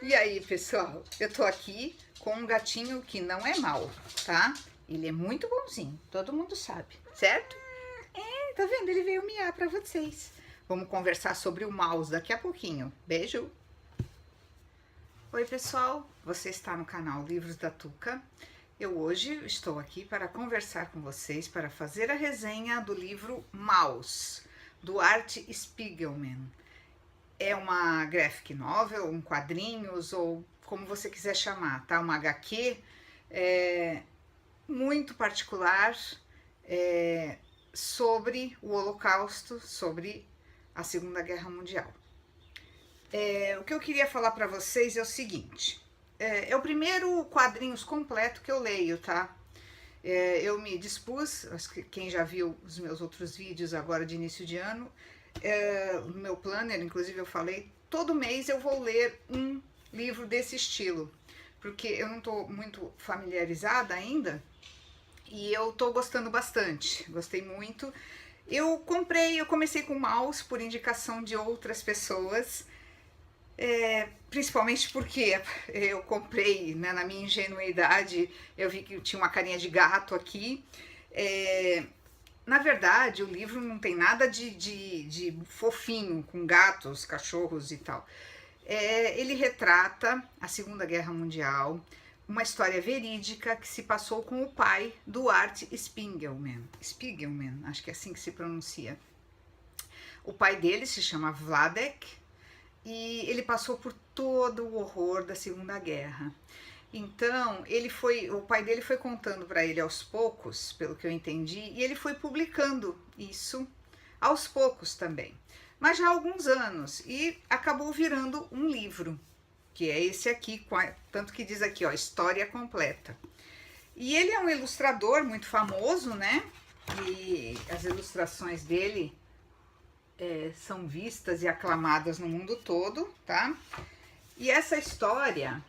E aí, pessoal, eu tô aqui com um gatinho que não é mau, tá? Ele é muito bonzinho, todo mundo sabe, certo? É, tá vendo? Ele veio miar pra vocês. Vamos conversar sobre o mouse daqui a pouquinho. Beijo! Oi, pessoal, você está no canal Livros da Tuca. Eu hoje estou aqui para conversar com vocês, para fazer a resenha do livro Maus, do Art Spiegelman. É uma graphic novel, um quadrinhos, ou como você quiser chamar, tá? Uma HQ muito particular sobre o Holocausto, sobre a Segunda Guerra Mundial. O que eu queria falar para vocês é o seguinte, é o primeiro quadrinhos completo que eu leio, tá? Eu me dispus, quem já viu os meus outros vídeos agora de início de ano, no meu planner, inclusive eu falei, todo mês eu vou ler um livro desse estilo, porque eu não estou muito familiarizada ainda e eu estou gostando bastante, gostei muito. Eu comecei com Maus por indicação de outras pessoas, principalmente porque eu comprei, né, na minha ingenuidade, eu vi que tinha uma carinha de gato aqui. Na verdade, o livro não tem nada de fofinho com gatos, cachorros e tal. Ele retrata a Segunda Guerra Mundial, uma história verídica que se passou com o pai do Art Spiegelman. Spiegelman, acho que é assim que se pronuncia. O pai dele se chama Vladek e ele passou por todo o horror da Segunda Guerra. Então, o pai dele foi contando para ele aos poucos, pelo que eu entendi, e ele foi publicando isso aos poucos também, mas já há alguns anos, e acabou virando um livro, que é esse aqui, tanto que diz aqui, ó, história completa. E ele é um ilustrador muito famoso, né? E as ilustrações dele são vistas e aclamadas no mundo todo, tá? E essa história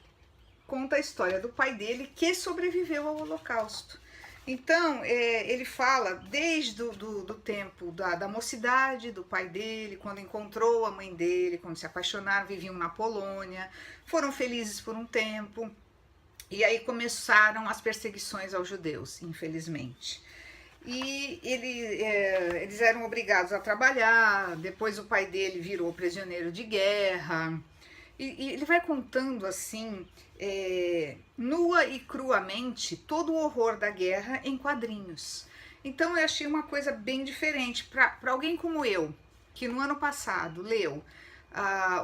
conta a história do pai dele que sobreviveu ao Holocausto. Então, ele fala desde do tempo da mocidade do pai dele, quando encontrou a mãe dele, quando se apaixonaram, viviam na Polônia, foram felizes por um tempo, e aí começaram as perseguições aos judeus, infelizmente. E eles eram obrigados a trabalhar, depois o pai dele virou prisioneiro de guerra. E ele vai contando assim, nua e cruamente, todo o horror da guerra em quadrinhos. Então eu achei uma coisa bem diferente para alguém como eu, que no ano passado leu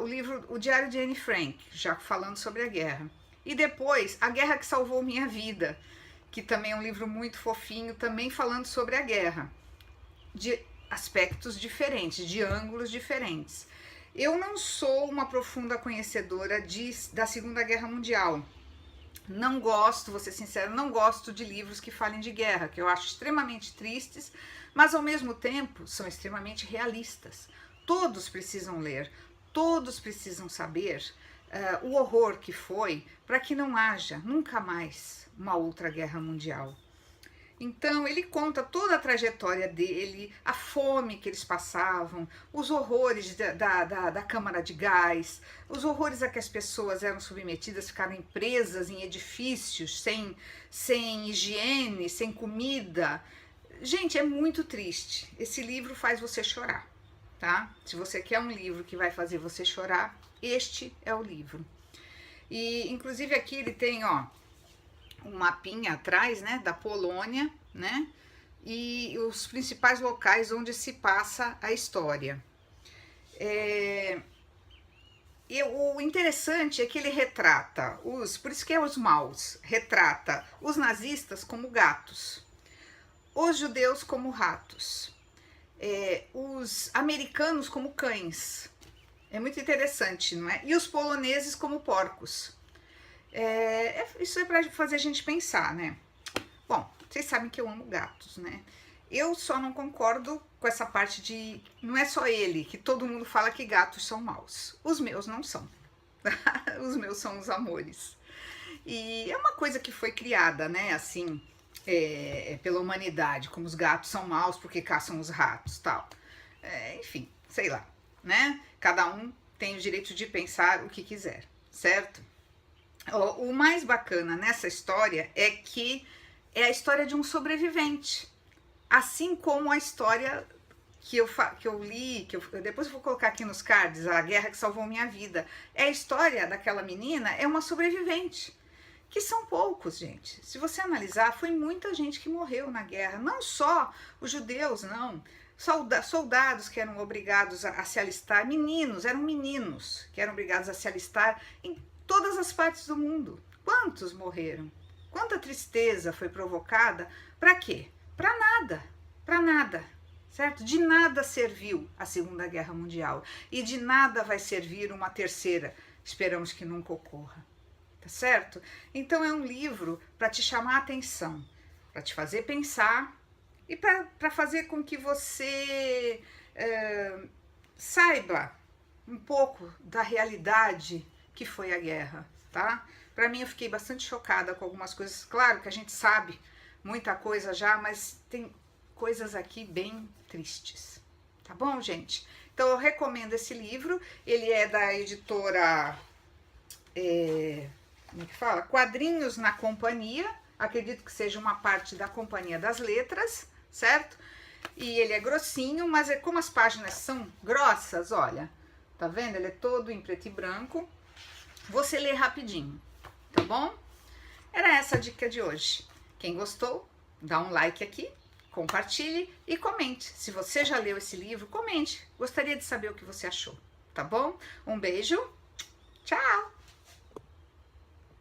o livro O Diário de Anne Frank, já falando sobre a guerra. E depois A Guerra que Salvou Minha Vida, que também é um livro muito fofinho, também falando sobre a guerra, de aspectos diferentes, de ângulos diferentes. Eu não sou uma profunda conhecedora da Segunda Guerra Mundial. Não gosto, vou ser sincera, não gosto de livros que falem de guerra, que eu acho extremamente tristes, mas ao mesmo tempo são extremamente realistas. Todos precisam ler, todos precisam saber o horror que foi, para que não haja nunca mais uma outra guerra mundial. Então ele conta toda a trajetória dele, a fome que eles passavam, os horrores da câmara de gás, os horrores a que as pessoas eram submetidas, ficaram presas em edifícios, sem higiene, sem comida. Gente, é muito triste. Esse livro faz você chorar, tá? Se você quer um livro que vai fazer você chorar, este é o livro. E inclusive aqui ele tem, ó, um mapinha atrás, né, da Polônia, né, e os principais locais onde se passa a história. E o interessante é que ele retrata por isso que é os maus, retrata os nazistas como gatos, os judeus como ratos, os americanos como cães. É muito interessante, não é? E os poloneses como porcos. Isso é para fazer a gente pensar, né? Bom, vocês sabem que eu amo gatos, né? Eu só não concordo com essa parte de... Não é só ele, que todo mundo fala que gatos são maus. Os meus não são. Os meus são os amores. E é uma coisa que foi criada, né? Assim, pela humanidade, como os gatos são maus porque caçam os ratos, tal. Enfim, sei lá, né? Cada um tem o direito de pensar o que quiser. certo? O mais bacana nessa história é que é a história de um sobrevivente, assim como a história que eu li, depois eu vou colocar aqui nos cards, A Guerra que Salvou Minha Vida. É a história daquela menina, é uma sobrevivente, que são poucos, gente. Se você analisar, foi muita gente que morreu na guerra, não só os judeus, não. Soldados que eram obrigados a se alistar, eram meninos que eram obrigados a se alistar em todas as partes do mundo. Quantos morreram? Quanta tristeza foi provocada? Para quê? Para nada, para nada. Certo? De nada serviu a Segunda Guerra Mundial e de nada vai servir uma terceira. Esperamos que nunca ocorra. Tá certo? Então é um livro para te chamar a atenção, para te fazer pensar e para fazer com que você saiba um pouco da realidade que foi a guerra, tá? Para mim eu fiquei bastante chocada com algumas coisas. Claro que a gente sabe muita coisa já, mas tem coisas aqui bem tristes, tá bom, gente? Então eu recomendo esse livro, ele é da editora, como é que fala? Quadrinhos na Companhia, acredito que seja uma parte da Companhia das Letras, certo? E ele é grossinho, mas como as páginas são grossas, olha, tá vendo? Ele é todo em preto e branco, você lê rapidinho, tá bom? Era essa a dica de hoje. Quem gostou, dá um like aqui, compartilhe e comente. Se você já leu esse livro, comente. Gostaria de saber o que você achou, tá bom? Um beijo, tchau!